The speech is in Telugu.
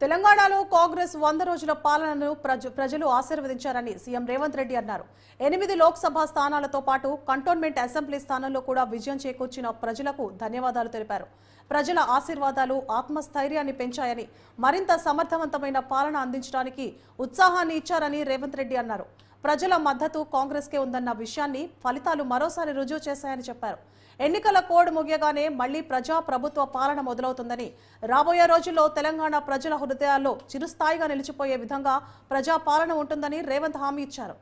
తెలంగాణలో కాంగ్రెస్ 100 రోజుల పాలనను ప్రజలు ఆశీర్వదించారని సీఎం రేవంత్ రెడ్డి అన్నారు. 8 లోక్సభ స్థానాలతో పాటు కంటోన్మెంట్ అసెంబ్లీ స్థానంలో కూడా విజయం చేకూర్చిన ప్రజలకు ధన్యవాదాలు తెలిపారు. ప్రజల ఆశీర్వాదాలు ఆత్మస్థైర్యాన్ని పెంచాయని, మరింత సమర్థవంతమైన పాలన అందించడానికి ఉత్సాహాన్ని ఇచ్చారని రేవంత్ రెడ్డి అన్నారు. ప్రజల మద్దతు కాంగ్రెస్కే ఉందన్న విషయాన్ని ఫలితాలు మరోసారి రుజువు చేశాయని చెప్పారు. ఎన్నికల కోడ్ ముగియగానే మళ్లీ ప్రజా ప్రభుత్వ పాలన మొదలవుతుందని, రాబోయే రోజుల్లో తెలంగాణ ప్రజల హృదయాల్లో చిరస్థాయిగా నిలిచిపోయే విధంగా ప్రజా పాలన ఉంటుందని రేవంత్ హామీ ఇచ్చారు.